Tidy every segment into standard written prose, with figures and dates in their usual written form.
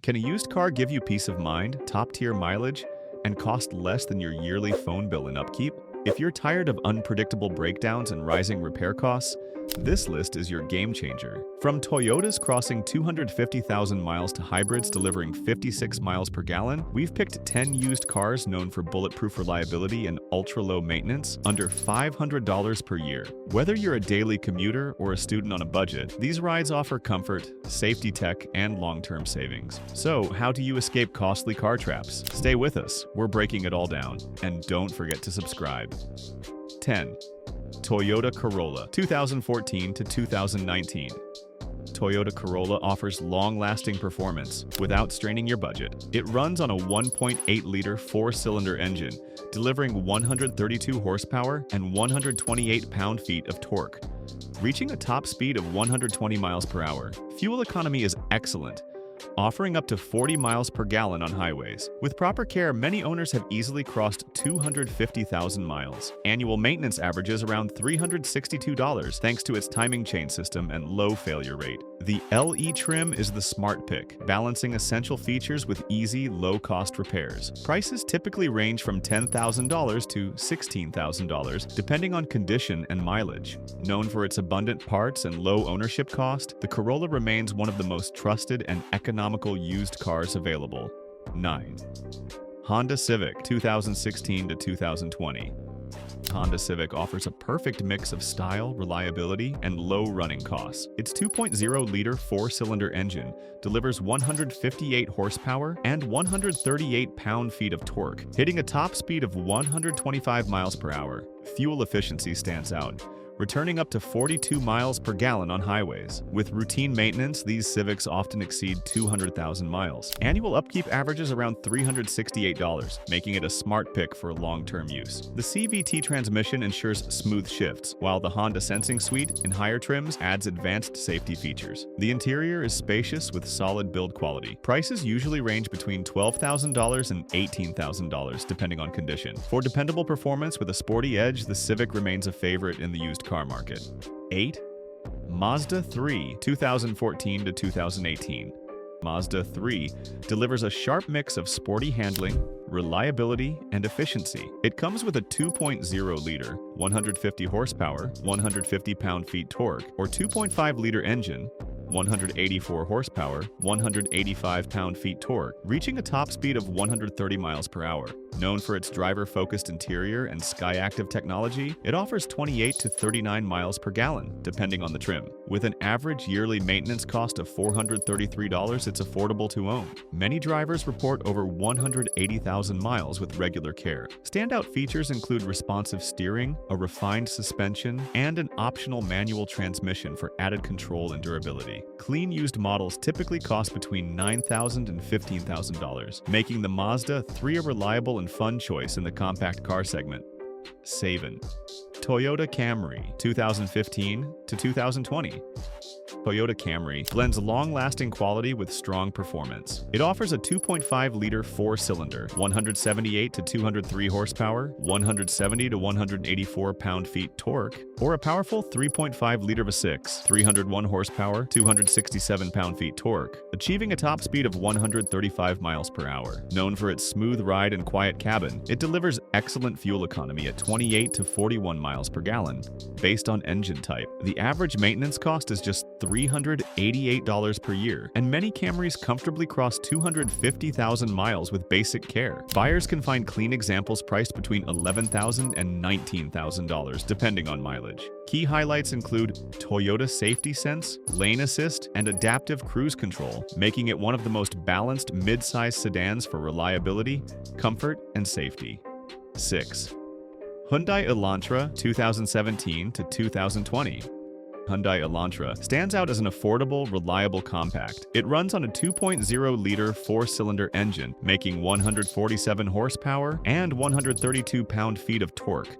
Can a used car give you peace of mind, top-tier mileage, and cost less than your yearly phone bill and upkeep? If you're tired of unpredictable breakdowns and rising repair costs, this list is your game changer. From Toyotas crossing 250,000 miles to hybrids delivering 56 miles per gallon, we've picked 10 used cars known for bulletproof reliability and ultra-low maintenance under $500 per year. Whether you're a daily commuter or a student on a budget, these rides offer comfort, safety tech, and long-term savings. So, how do you escape costly car traps? Stay with us, we're breaking it all down. And don't forget to subscribe. 10. Toyota Corolla, 2014 to 2019. Toyota Corolla offers long-lasting performance without straining your budget. It runs on a 1.8-liter four-cylinder engine, delivering 132 horsepower and 128 pound-feet of torque, reaching a top speed of 120 miles per hour. Fuel economy is excellent, offering up to 40 miles per gallon on highways. With proper care, many owners have easily crossed 250,000 miles. Annual maintenance averages around $362 thanks to its timing chain system and low failure rate. The LE trim is the smart pick, balancing essential features with easy, low-cost repairs. Prices typically range from $10,000 to $16,000, depending on condition and mileage. Known for its abundant parts and low ownership cost, the Corolla remains one of the most trusted and economical used cars available. 9. Honda Civic, 2016 to 2020. Honda Civic offers a perfect mix of style, reliability, and low running costs. Its 2.0-liter four-cylinder engine delivers 158 horsepower and 138 pound-feet of torque, hitting a top speed of 125 miles per hour. Fuel efficiency stands out, returning up to 42 miles per gallon on highways. With routine maintenance, these Civics often exceed 200,000 miles. Annual upkeep averages around $368, making it a smart pick for long-term use. The CVT transmission ensures smooth shifts, while the Honda Sensing Suite in higher trims adds advanced safety features. The interior is spacious with solid build quality. Prices usually range between $12,000 and $18,000, depending on condition. For dependable performance with a sporty edge, the Civic remains a favorite in the used car market. 8. Mazda 3, 2014 to 2018. Mazda 3 delivers a sharp mix of sporty handling, reliability, and efficiency. It comes with a 2.0-liter, 150 horsepower, 150 pound-feet torque, or 2.5-liter engine, 184 horsepower, 185 pound-feet torque, reaching a top speed of 130 miles per hour. Known for its driver-focused interior and Skyactiv technology, it offers 28 to 39 miles per gallon, depending on the trim. With an average yearly maintenance cost of $433, it's affordable to own. Many drivers report over 180,000 miles with regular care. Standout features include responsive steering, a refined suspension, and an optional manual transmission for added control and durability. Clean used models typically cost between $9,000 and $15,000, making the Mazda 3 a reliable and fun choice in the compact car segment. 7. Toyota Camry, 2015 to 2020. Toyota Camry blends long-lasting quality with strong performance. It offers a 2.5-liter four-cylinder, 178 to 203 horsepower, 170 to 184 pound-feet torque, or a powerful 3.5-liter V6, 301 horsepower, 267 pound-feet torque, achieving a top speed of 135 miles per hour. Known for its smooth ride and quiet cabin, it delivers excellent fuel economy at 28 to 41 miles per gallon. Based on engine type, the average maintenance cost is just $388 per year, and many Camrys comfortably cross 250,000 miles with basic care. Buyers can find clean examples priced between $11,000 and $19,000, depending on mileage. Key highlights include Toyota Safety Sense, Lane Assist, and Adaptive Cruise Control, making it one of the most balanced mid-size sedans for reliability, comfort, and safety. 6. Hyundai Elantra, 2017 to 2020. Hyundai Elantra stands out as an affordable, reliable compact. It runs on a 2.0-liter four-cylinder engine, making 147 horsepower and 132 pound-feet of torque,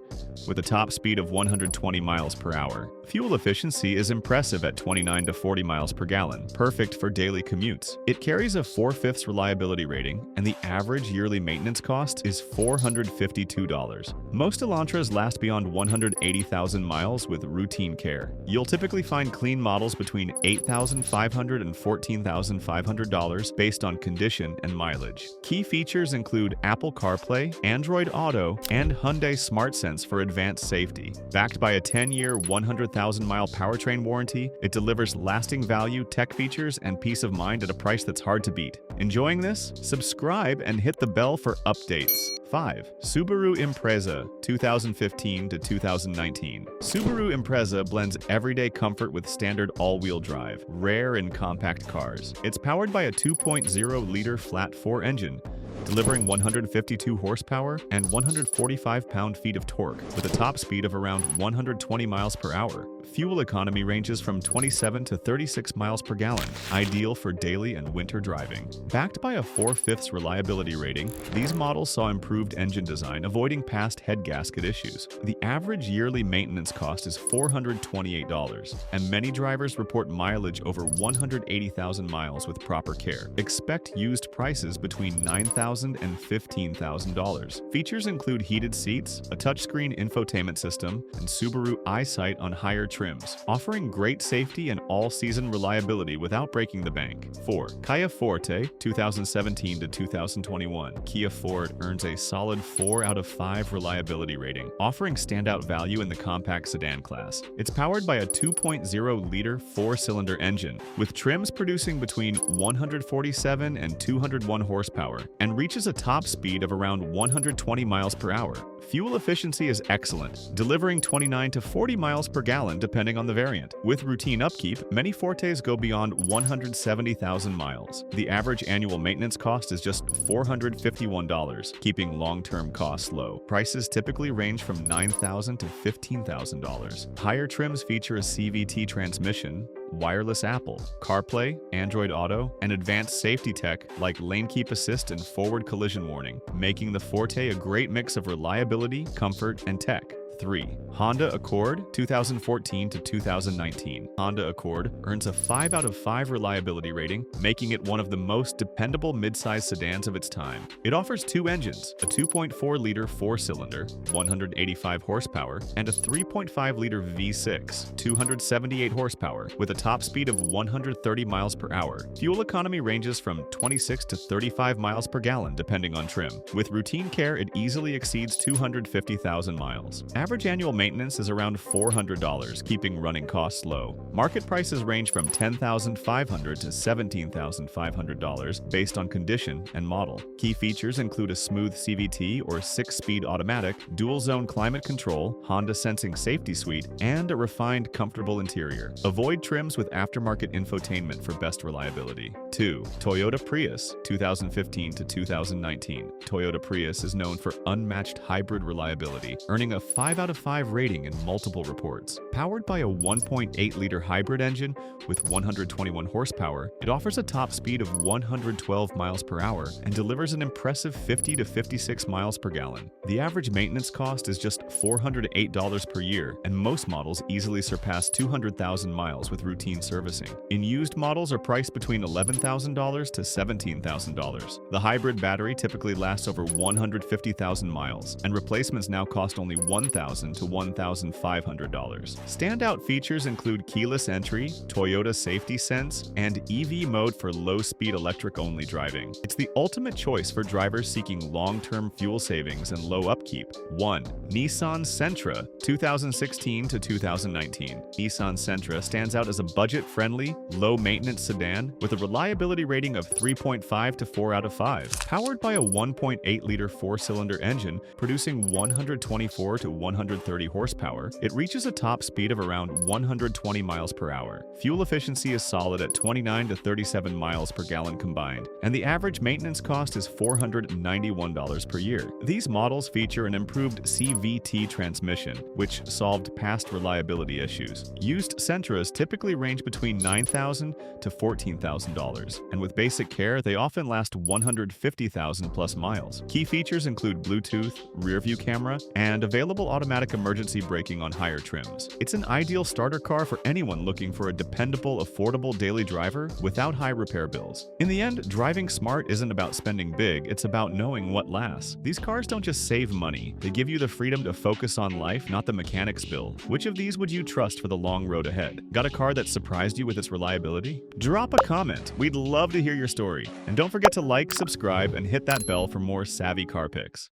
with a top speed of 120 miles per hour. Fuel efficiency is impressive at 29 to 40 miles per gallon, perfect for daily commutes. It carries a 4/5 reliability rating, and the average yearly maintenance cost is $452. Most Elantras last beyond 180,000 miles with routine care. You'll typically find clean models between $8,500 and $14,500 based on condition and mileage. Key features include Apple CarPlay, Android Auto, and Hyundai SmartSense for advanced safety. Backed by a 10-year, 100,000-mile powertrain warranty, it delivers lasting value, tech features, and peace of mind at a price that's hard to beat. Enjoying this? Subscribe and hit the bell for updates. 5. Subaru Impreza 2015 to 2019. Subaru Impreza blends everyday comfort with standard all-wheel drive, rare in compact cars. It's powered by a 2.0-liter flat-4 engine, delivering 152 horsepower and 145 pound-feet of torque with a top speed of around 120 miles per hour. Fuel economy ranges from 27 to 36 miles per gallon, ideal for daily and winter driving. Backed by a 4/5 reliability rating, these models saw improved engine design, avoiding past head gasket issues. The average yearly maintenance cost is $428, and many drivers report mileage over 180,000 miles with proper care. Expect used prices between $9,000 and $15,000. Features include heated seats, a touchscreen infotainment system, and Subaru EyeSight on higher trims, offering great safety and all-season reliability without breaking the bank. 4. Kia Forte 2017 to 2021. Kia Ford earns a solid 4 out of 5 reliability rating, offering standout value in the compact sedan class. It's powered by a 2.0-liter 4-cylinder engine, with trims producing between 147 and 201 horsepower, and reaches a top speed of around 120 miles per hour. Fuel efficiency is excellent, delivering 29 to 40 miles per gallon depending on the variant. With routine upkeep, many Fortes go beyond 170,000 miles. The average annual maintenance cost is just $451, keeping long-term costs low. Prices typically range from $9,000 to $15,000. Higher trims feature a CVT transmission, wireless Apple, CarPlay, Android Auto, and advanced safety tech like lane keep assist and forward collision warning, making the Forte a great mix of reliability, comfort, and tech. 3. Honda Accord 2014 to 2019. Honda Accord earns a 5 out of 5 reliability rating, making it one of the most dependable midsize sedans of its time. It offers 2 engines, a 2.4-liter 4-cylinder, 185 horsepower, and a 3.5-liter V6, 278 horsepower, with a top speed of 130 miles per hour. Fuel economy ranges from 26 to 35 miles per gallon depending on trim. With routine care, it easily exceeds 250,000 miles. Average annual maintenance is around $400, keeping running costs low. Market prices range from $10,500 to $17,500 based on condition and model. Key features include a smooth CVT or 6-speed automatic, dual-zone climate control, Honda Sensing Safety Suite, and a refined, comfortable interior. Avoid trims with aftermarket infotainment for best reliability. 2. Toyota Prius 2015 to 2019. Toyota Prius is known for unmatched hybrid reliability, earning a 5 out of 5 rating in multiple reports. Powered by a 1.8-liter hybrid engine with 121 horsepower, it offers a top speed of 112 miles per hour and delivers an impressive 50 to 56 miles per gallon. The average maintenance cost is just $408 per year, and most models easily surpass 200,000 miles with routine servicing. In used models are priced between $11,000 to $17,000. The hybrid battery typically lasts over 150,000 miles, and replacements now cost only $1,000 to $1,500. Standout features include keyless entry, Toyota Safety Sense, and EV mode for low-speed electric-only driving. It's the ultimate choice for drivers seeking long-term fuel savings and low upkeep. 1. Nissan Sentra 2016 to 2019. Nissan Sentra stands out as a budget-friendly, low-maintenance sedan with a reliability rating of 3.5 to 4 out of 5. Powered by a 1.8-liter 4-cylinder engine producing 124 to 130 horsepower, it reaches a top speed of around 120 miles per hour. Fuel efficiency is solid at 29 to 37 miles per gallon combined, and the average maintenance cost is $491 per year. These models feature an improved CVT transmission, which solved past reliability issues. Used Sentras typically range between $9,000 to $14,000, and with basic care, they often last 150,000 plus miles. Key features include Bluetooth, rear-view camera, and available automatic automatic emergency braking on higher trims. It's an ideal starter car for anyone looking for a dependable, affordable daily driver without high repair bills. In the end, driving smart isn't about spending big, it's about knowing what lasts. These cars don't just save money, they give you the freedom to focus on life, not the mechanic's bill. Which of these would you trust for the long road ahead? Got a car that surprised you with its reliability? Drop a comment, we'd love to hear your story. And don't forget to like, subscribe, and hit that bell for more savvy car pics.